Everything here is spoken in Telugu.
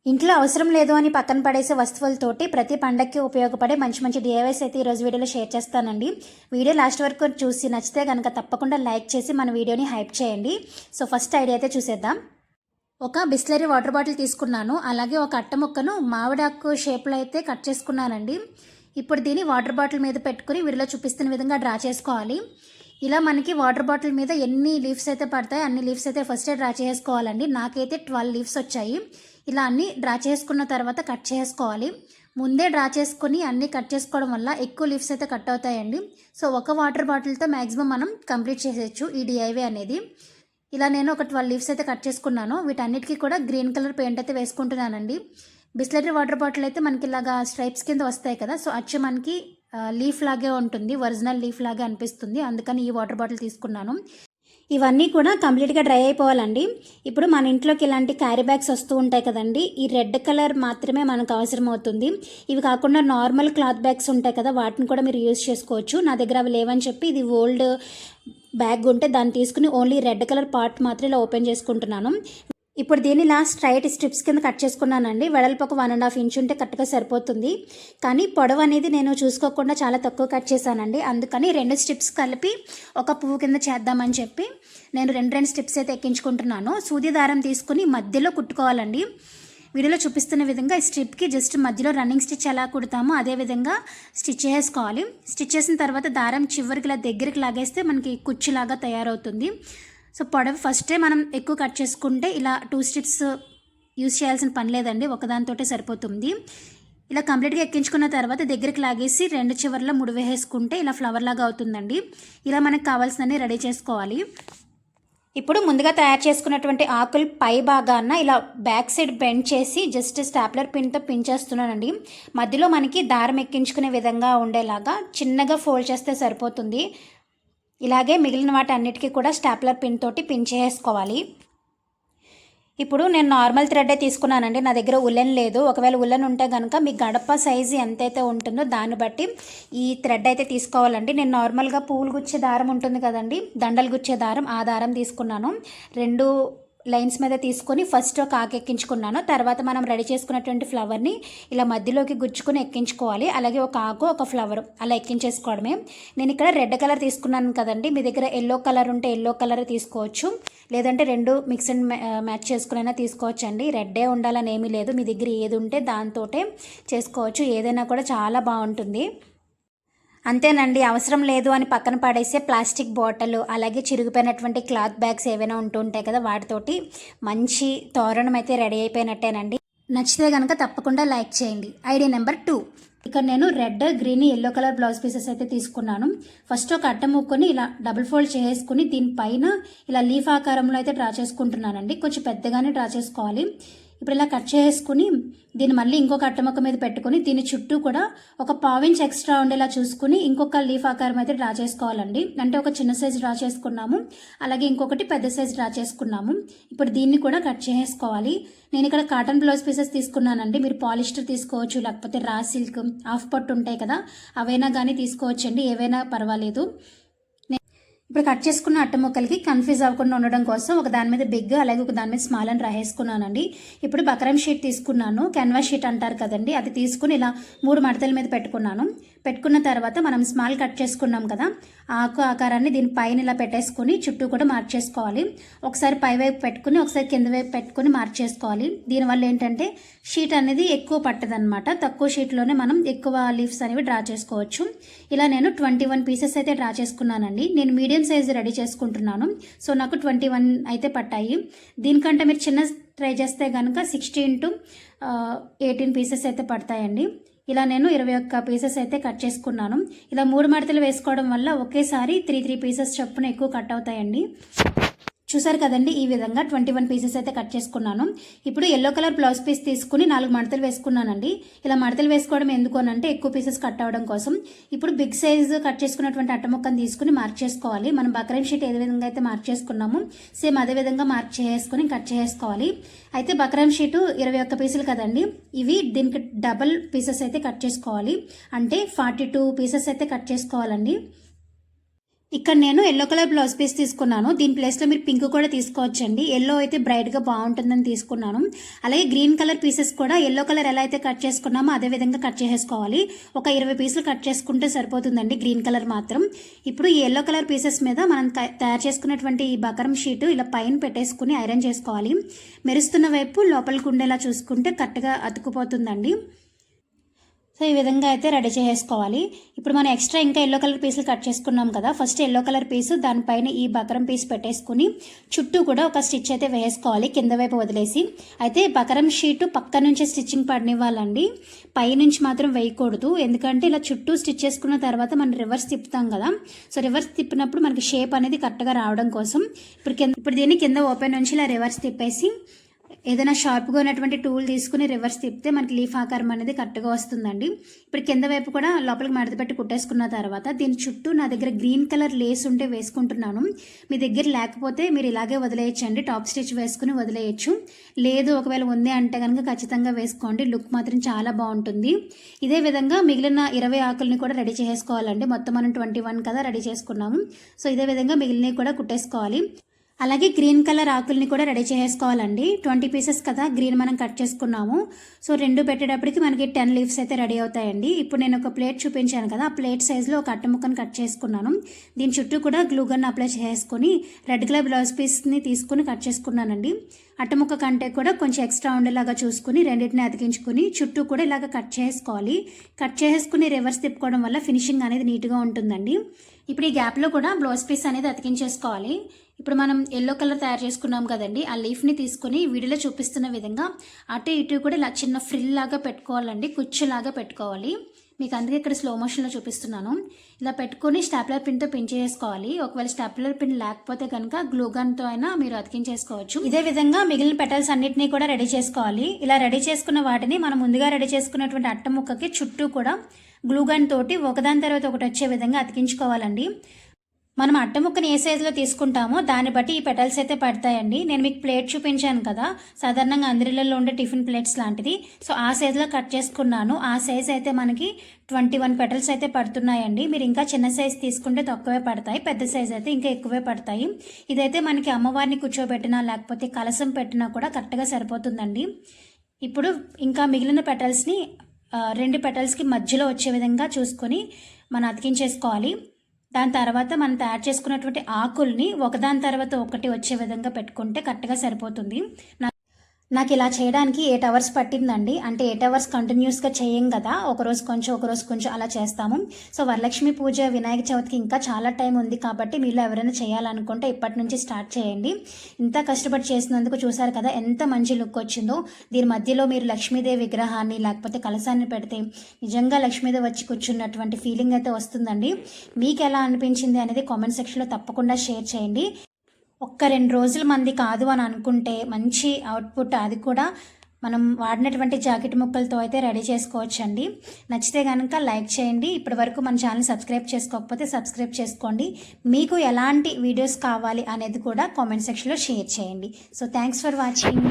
ఇంట్లో అవసరం లేదు అని పక్కన పడేసే వస్తువులతోటి ప్రతి పండగకి ఉపయోగపడే మంచి మంచి డిఐవైస్ అయితే ఈరోజు వీడియోలో షేర్ చేస్తానండి. వీడియో లాస్ట్ వరకు చూసి నచ్చితే కనుక తప్పకుండా లైక్ చేసి మన వీడియోని హైప్ చేయండి. సో ఫస్ట్ ఐడియా అయితే చూసేద్దాం. ఒక బిస్లరీ వాటర్ బాటిల్ తీసుకున్నాను. అలాగే ఒక అట్ట ముక్కను మామిడాకు షేప్లో అయితే కట్ చేసుకున్నానండి. ఇప్పుడు దీన్ని వాటర్ బాటిల్ మీద పెట్టుకుని వీడియోలో చూపిస్తున్న విధంగా డ్రా చేసుకోవాలి. ఇలా మనకి వాటర్ బాటిల్ మీద ఎన్ని లీవ్స్ అయితే పడతాయి అన్ని లీవ్స్ అయితే ఫస్టే డ్రా చేసుకోవాలండి. నాకైతే 12 లీవ్స్ వచ్చాయి. ఇలా అన్నీ డ్రా చేసుకున్న తర్వాత కట్ చేసుకోవాలి. ముందే డ్రా చేసుకుని అన్నీ కట్ చేసుకోవడం వల్ల ఎక్కువ లీవ్స్ అయితే కట్ అవుతాయండి. సో ఒక వాటర్ బాటిల్తో మ్యాక్సిమం మనం కంప్లీట్ చేసేయచ్చు ఈ డిఐవై అనేది. ఇలా నేను ఒక 12 లీవ్స్ అయితే కట్ చేసుకున్నాను. వీటన్నిటికీ కూడా గ్రీన్ కలర్ పెయింట్ అయితే వేసుకుంటున్నానండి. బిస్లరీ వాటర్ బాటిల్ అయితే మనకి ఇలాగా స్ట్రైప్స్ కింద వస్తాయి కదా, సో అచ్చు మనకి లీఫ్ లాగే ఉంటుంది, ఒరిజినల్ లీఫ్ లాగే అనిపిస్తుంది. అందుకని ఈ వాటర్ బాటిల్ తీసుకున్నాను. ఇవన్నీ కూడా కంప్లీట్గా డ్రై అయిపోవాలండి. ఇప్పుడు మన ఇంట్లోకి ఇలాంటి క్యారీ బ్యాగ్స్ వస్తూ ఉంటాయి కదండి, ఈ రెడ్ కలర్ మాత్రమే మనకు అవసరం అవుతుంది. ఇవి కాకుండా నార్మల్ క్లాత్ బ్యాగ్స్ ఉంటాయి కదా, వాటిని కూడా మీరు యూజ్ చేసుకోవచ్చు. నా దగ్గర అవి లేవని చెప్పి ఇది ఓల్డ్ బ్యాగ్ ఉంటే దాన్ని తీసుకుని ఓన్లీ రెడ్ కలర్ పార్ట్ మాత్రం ఇలా ఓపెన్ చేసుకుంటున్నాను. ఇప్పుడు దీన్ని ఇలా స్ట్రైట్ స్ట్రిప్స్ కింద కట్ చేసుకున్నానండి. వెడల్పు ఒక 1.5 ఇంచ్ ఉంటే కరెక్ట్గా సరిపోతుంది. కానీ పొడవు అనేది నేను చూసుకోకుండా చాలా తక్కువ కట్ చేశానండి. అందుకని 2 స్ట్రిప్స్ కలిపి ఒక పువ్వు కింద చేద్దామని చెప్పి నేను 2 స్ట్రిప్స్ అయితే ఎక్కించుకుంటున్నాను. సూది దారం తీసుకుని మధ్యలో కుట్టుకోవాలండి. వీడియోలో చూపిస్తున్న విధంగా ఈ స్ట్రిప్కి జస్ట్ మధ్యలో రన్నింగ్ స్టిచ్ ఎలా కుడతామో అదే విధంగా స్టిచ్ చేసుకోవాలి. స్టిచ్ చేసిన తర్వాత దారం చివరికి ఇలా దగ్గరికి లాగేస్తే మనకి కుచ్చులాగా తయారవుతుంది. సో పొడవు ఫస్టే మనం ఎక్కువ కట్ చేసుకుంటే ఇలా 2 స్ట్రిప్స్ యూజ్ చేయాల్సిన పని లేదండి, ఒకదానితోటే సరిపోతుంది. ఇలా కంప్లీట్గా ఎక్కించుకున్న తర్వాత దగ్గరికి లాగేసి 2 చివర్లో ముడి వేసుకుంటే ఇలా ఫ్లవర్ లాగా అవుతుందండి. ఇలా మనకు కావాల్సినవి రెడీ చేసుకోవాలి. ఇప్పుడు ముందుగా తయారు చేసుకున్నటువంటి ఆకులు పై భాగాన ఇలా బ్యాక్ సైడ్ బెండ్ చేసి జస్ట్ స్టాప్లర్ పిన్తో పిన్ చేస్తున్నానండి. మధ్యలో మనకి దారం ఎక్కించుకునే విధంగా ఉండేలాగా చిన్నగా ఫోల్డ్ చేస్తే సరిపోతుంది. ఇలాగే మిగిలిన వాటి అన్నిటికీ కూడా స్టాప్లర్ పిన్ తోటి పిన్ చేసుకోవాలి. ఇప్పుడు నేను నార్మల్ థ్రెడ్డే తీసుకున్నానండి, నా దగ్గర ఉలెన్ లేదు. ఒకవేళ ఉలెన్ ఉంటే కనుక మీ గడప సైజు ఎంతైతే ఉంటుందో దాన్ని బట్టి ఈ థ్రెడ్ అయితే తీసుకోవాలండి. నేను నార్మల్గా పూలు గుచ్చే దారం ఉంటుంది కదండి, దండలు గుచ్చే దారం, ఆ దారం తీసుకున్నాను. 2 లైన్స్ మీద తీసుకొని ఫస్ట్ ఒక ఆకు ఎక్కించుకున్నాను. తర్వాత మనం రెడీ చేసుకున్నటువంటి ఫ్లవర్ని ఇలా మధ్యలోకి గుచ్చుకొని ఎక్కించుకోవాలి. అలాగే ఒక ఆకు ఒక ఫ్లవర్ అలా ఎక్కించేసుకోవడమే. నేను ఇక్కడ రెడ్ కలర్ తీసుకున్నాను కదండి, మీ దగ్గర ఎల్లో కలర్ ఉంటే ఎల్లో కలర్ తీసుకోవచ్చు, లేదంటే 2 మిక్స్ అండ్ మ్యాచ్ చేసుకునైనా తీసుకోవచ్చు అండి. రెడ్డే ఉండాలని ఏమీ లేదు, మీ దగ్గర ఏది ఉంటే దాంతోటే చేసుకోవచ్చు. ఏదైనా కూడా చాలా బాగుంటుంది. అంతేనండి, అవసరం లేదు అని పక్కన పడేసే ప్లాస్టిక్ బాటిల్, అలాగే చిరిగిపోయినటువంటి క్లాత్ బ్యాగ్స్ ఏవైనా ఉంటుంటాయి కదా, వాటితోటి మంచి తోరణం అయితే రెడీ అయిపోయినట్టేనండి. నచ్చితే కనుక తప్పకుండా లైక్ చేయండి. Idea number 2. ఇక్కడ నేను red, green, yellow colour blouse pieces అయితే తీసుకున్నాను. ఫస్ట్ ఒక అట్ట ముక్కుని ఇలా డబుల్ ఫోల్డ్ చేసుకుని దీనిపైన ఇలా లీఫ్ ఆకారంలో అయితే డ్రా చేసుకుంటున్నానండి. కొంచెం పెద్దగానే డ్రా చేసుకోవాలి. ఇప్పుడు ఇలా కట్ చేసుకుని దీన్ని మళ్ళీ ఇంకొక అట్టముక్క మీద పెట్టుకుని దీని చుట్టూ కూడా ఒక 1/4 ఇంచ్ ఎక్స్ట్రా ఉండేలా చూసుకుని ఇంకొక లీఫ్ ఆకారం అయితే డ్రా చేసుకోవాలండి. అంటే ఒక చిన్న సైజ్ డ్రా చేసుకున్నాము, అలాగే ఇంకొకటి పెద్ద సైజ్ డ్రా చేసుకున్నాము. ఇప్పుడు దీన్ని కూడా కట్ చేసుకోవాలి. నేను ఇక్కడ కాటన్ బ్లౌజ్ పీసెస్ తీసుకున్నానండి. మీరు పాలిస్టర్ తీసుకోవచ్చు, లేకపోతే రా సిల్క్, హాఫ్ పట్టు ఉంటాయి కదా, అవైనా కానీ తీసుకోవచ్చండి, ఏవైనా పర్వాలేదు. ఇప్పుడు కట్ చేసుకున్న అట్ట ముక్కలకి కన్ఫ్యూజ్ అవ్వకుండా ఉండడం కోసం ఒక దాని మీద బిగ్ అలాగే ఒక దాని మీద స్మాల్ అని రాసేసుకున్నానండి. ఇప్పుడు బక్రం షీట్ తీసుకున్నాను, కెన్వాస్ షీట్ అంటారు కదండి, అది తీసుకుని ఇలా 3 మడతల మీద పెట్టుకున్నాను. పెట్టుకున్న తర్వాత మనం స్మాల్ కట్ చేసుకున్నాం కదా, ఆకు ఆకారాన్ని దీని పైన ఇలా పెట్టేసుకుని చుట్టూ కూడా మార్క్ చేసుకోవాలి. ఒకసారి పై వైపు పెట్టుకుని ఒకసారి కింద వైపు పెట్టుకుని మార్క్ చేసుకోవాలి. దీనివల్ల ఏంటంటే షీట్ అనేది ఎక్కువ పట్టదనమాట, తక్కువ షీట్లోనే మనం ఎక్కువ లీవ్స్ అనేవి డ్రా చేసుకోవచ్చు. ఇలా నేను 21 పీసెస్ అయితే డ్రా చేసుకున్నానండి. నేను మీడియం సైజు రెడీ చేసుకుంటున్నాను, సో నాకు 21 అయితే పట్టాయి. దీనికంటే మీరు చిన్న ట్రై చేస్తే కనుక 16 into 18 పీసెస్ అయితే పడతాయండి. ఇలా నేను 21 పీసెస్ అయితే కట్ చేసుకున్నాను. ఇలా 3 మడతలు వేసుకోవడం వల్ల ఒకేసారి 3 పీసెస్ చొప్పున ఎక్కువ కట్ అవుతాయండి. చూసారు కదండి, ఈ విధంగా 21 పీసెస్ అయితే కట్ చేసుకున్నాను. ఇప్పుడు ఎల్లో కలర్ బ్లౌజ్ పీస్ తీసుకుని 4 మడతలు వేసుకున్నానండి. ఇలా మడతలు వేసుకోవడం ఎందుకు అనంటే ఎక్కువ పీసెస్ కట్ అవ్వడం కోసం. ఇప్పుడు బిగ్ సైజ్ కట్ చేసుకున్నటువంటి అట్ట ముక్కను తీసుకుని మార్క్ చేసుకోవాలి. మనం బక్రం షీట్ ఏ విధంగా అయితే మార్క్ చేసుకున్నాము సేమ్ అదే విధంగా మార్క్ చేసుకుని కట్ చేసుకోవాలి. అయితే బక్రం షీటు 21 పీసులు కదండి, ఇవి దీనికి డబల్ పీసెస్ అయితే కట్ చేసుకోవాలి. అంటే 42 పీసెస్ అయితే కట్ చేసుకోవాలండి. ఇక్కడ నేను ఎల్లో కలర్ బ్లౌజ్ పీస్ తీసుకున్నాను. దీని ప్లేస్లో మీరు పింక్ కూడా తీసుకోవచ్చండి. ఎల్లో అయితే బ్రైట్గా బాగుంటుందని తీసుకున్నాను. అలాగే గ్రీన్ కలర్ పీసెస్ కూడా ఎల్లో కలర్ ఎలా అయితే కట్ చేసుకున్నామో అదే విధంగా కట్ చేసుకోవాలి. ఒక 20 పీసులు కట్ చేసుకుంటే సరిపోతుందండి గ్రీన్ కలర్ మాత్రం. ఇప్పుడు ఈ ఎల్లో కలర్ పీసెస్ మీద మనం తయారు చేసుకున్నటువంటి ఈ బకరం షీట్ ఇలా పైన పెట్టేసుకుని ఐరన్ చేసుకోవాలి. మెరుస్తున్న వైపు లోపలికి ఉండేలా చూసుకుంటే కరెక్ట్గా అతుకుపోతుందండి. సో ఈ విధంగా అయితే రెడీ చేసుకోవాలి. ఇప్పుడు మనం ఎక్స్ట్రా ఇంకా ఎల్లో కలర్ పీసులు కట్ చేసుకున్నాం కదా, ఫస్ట్ ఎల్లో కలర్ పీసు దానిపైన ఈ బకరం పీస్ పెట్టేసుకుని చుట్టూ కూడా ఒక స్టిచ్ అయితే వేసుకోవాలి కింద వైపు వదిలేసి. అయితే బకరం షీటు పక్క నుంచి స్టిచ్చింగ్ పడినివ్వాలండి, పై నుంచి మాత్రం వేయకూడదు. ఎందుకంటే ఇలా చుట్టూ స్టిచ్ చేసుకున్న తర్వాత మనం రివర్స్ తిప్పుతాం కదా, సో రివర్స్ తిప్పినప్పుడు మనకి షేప్ అనేది కరెక్ట్గా రావడం కోసం ఇప్పుడు దీన్ని కింద ఓపెన్ నుంచి ఇలా రివర్స్ తిప్పేసి ఏదైనా షార్ప్గా ఉన్నటువంటి టూల్ తీసుకుని రివర్స్ తిప్పితే మనకి లీఫ్ ఆకారం అనేది కరెక్ట్గా వస్తుందండి. ఇప్పుడు కింద వైపు కూడా లోపలికి మడత పెట్టి కుట్టేసుకున్న తర్వాత దీని చుట్టూ నా దగ్గర గ్రీన్ కలర్ లేస్ ఉంటే వేసుకుంటున్నాను. మీ దగ్గర లేకపోతే మీరు ఇలాగే వదిలేయచ్చండి, టాప్ స్టిచ్ వేసుకుని వదిలేయచ్చు. లేదు ఒకవేళ ఉంది అంటే కనుక ఖచ్చితంగా వేసుకోండి, లుక్ మాత్రం చాలా బాగుంటుంది. ఇదే విధంగా మిగిలిన 20 ఆకుల్ని కూడా రెడీ చేసుకోవాలండి. మొత్తం మనం 21 కదా రెడీ చేసుకున్నాము. సో ఇదే విధంగా మిగిలినవి కూడా కుట్టేసుకోవాలి. అలాగే గ్రీన్ కలర్ ఆకుల్ని కూడా రెడీ చేసుకోవాలండి. 20 పీసెస్ కదా గ్రీన్ మనం కట్ చేసుకున్నాము. సో 2 పెట్టేటప్పటికి మనకి 10 లీవ్స్ అయితే రెడీ అవుతాయండి. ఇప్పుడు నేను ఒక ప్లేట్ చూపించాను కదా, ఆ ప్లేట్ సైజులో ఒక అట్ట ముక్కను కట్ చేసుకున్నాను. దీని చుట్టూ కూడా గ్లూ గన్ అప్లై చేసుకుని రెడ్ కలర్ బ్లౌజ్ పీస్ని తీసుకుని కట్ చేసుకున్నానండి. అట్టముక్క కంటే కూడా కొంచెం ఎక్స్ట్రా ఉండేలాగా చూసుకుని రెండింటిని అతికించుకుని చుట్టూ కూడా ఇలాగ కట్ చేసుకోవాలి. కట్ చేసుకుని రివర్స్ తిప్పుకోవడం వల్ల ఫినిషింగ్ అనేది నీట్గా ఉంటుందండి. ఇప్పుడు ఈ గ్యాప్లో కూడా బ్లౌజ్ పీస్ అనేది అతికించేసుకోవాలి. ఇప్పుడు మనం ఎల్లో కలర్ తయారు చేసుకున్నాం కదండి, ఆ లీఫ్ని తీసుకుని వీడియోలో చూపిస్తున్న విధంగా అటు ఇటు కూడా ఇలా చిన్న ఫ్రిల్ లాగా పెట్టుకోవాలండి, కుచ్చులాగా పెట్టుకోవాలి. మీకు అందుకే ఇక్కడ స్లో మోషన్లో చూపిస్తున్నాను. ఇలా పెట్టుకొని స్టాప్లర్ పిన్తో పిన్ చేసుకోవాలి. ఒకవేళ స్టాప్లర్ పిన్ లేకపోతే కనుక గ్లూ గన్తో అయినా మీరు అతికించేసుకోవచ్చు. ఇదే విధంగా మిగిలిన పెటల్స్ అన్నిటినీ కూడా రెడీ చేసుకోవాలి. ఇలా రెడీ చేసుకున్న వాటిని మనం ముందుగా రెడీ చేసుకున్నటువంటి అట్ట ముక్కకి చుట్టూ కూడా గ్లూ గన్ తోటి ఒకదాని తర్వాత ఒకటి వచ్చే విధంగా అతికించుకోవాలండి. మనం అట్ట ముక్కని ఏ సైజులో తీసుకుంటామో దాన్ని బట్టి ఈ పెటల్స్ అయితే పడతాయండి. నేను మీకు ప్లేట్ చూపించాను కదా, సాధారణంగా అందరిలో ఉండే టిఫిన్ ప్లేట్స్ లాంటిది. సో ఆ సైజులో కట్ చేసుకున్నాను. ఆ సైజ్ అయితే మనకి 21 పెటల్స్ అయితే పడుతున్నాయండి. మీరు ఇంకా చిన్న సైజ్ తీసుకుంటే తక్కువే పడతాయి, పెద్ద సైజ్ అయితే ఇంకా ఎక్కువే పడతాయి. ఇదైతే మనకి అమ్మవారిని కూర్చోబెట్టినా లేకపోతే కలసం పెట్టినా కూడా కరెక్ట్గా సరిపోతుందండి. ఇప్పుడు ఇంకా మిగిలిన పెటల్స్ని 2 పెటల్స్కి మధ్యలో వచ్చే విధంగా చూసుకొని మనం అతికించేసుకోవాలి. దాని తర్వాత మనం తయారు చేసుకున్నటువంటి ఆకుల్ని ఒకదాని తర్వాత ఒకటి వచ్చే విధంగా పెట్టుకుంటే కరెక్ట్గా సరిపోతుంది. నాకు ఇలా చేయడానికి 8 అవర్స్ పట్టిందండి. అంటే 8 అవర్స్ కంటిన్యూస్గా చేయం కదా, ఒకరోజు కొంచెం అలా చేస్తాము. సో వరలక్ష్మి పూజ, వినాయక చవితికి ఇంకా చాలా టైం ఉంది కాబట్టి మీలో ఎవరైనా చేయాలనుకుంటే ఇప్పటి నుంచి స్టార్ట్ చేయండి. ఇంత కష్టపడి చేసినందుకు చూసారు కదా ఎంత మంచి లుక్ వచ్చిందో. దీని మధ్యలో మీరు లక్ష్మీదేవి విగ్రహాన్ని లేకపోతే కలశాన్ని పెడితే నిజంగా లక్ష్మీదేవి వచ్చి కూర్చున్నటువంటి ఫీలింగ్ అయితే వస్తుందండి. మీకు ఎలా అనిపించింది అనేది కామెంట్ సెక్షన్లో తప్పకుండా షేర్ చేయండి. ఒక్క 2 రోజుల మంది కాదు అని అనుకుంటే మంచి అవుట్పుట్, అది కూడా మనం వాడినటువంటి జాకెట్ ముక్కలతో అయితే రెడీ చేసుకోవచ్చండి. నచ్చితే కనుక లైక్ చేయండి. ఇప్పటి వరకు మన ఛానల్ సబ్స్క్రైబ్ చేసుకోకపోతే సబ్స్క్రైబ్ చేసుకోండి. మీకు ఎలాంటి వీడియోస్ కావాలి అనేది కూడా కామెంట్ సెక్షన్లో షేర్ చేయండి. So thanks for watching.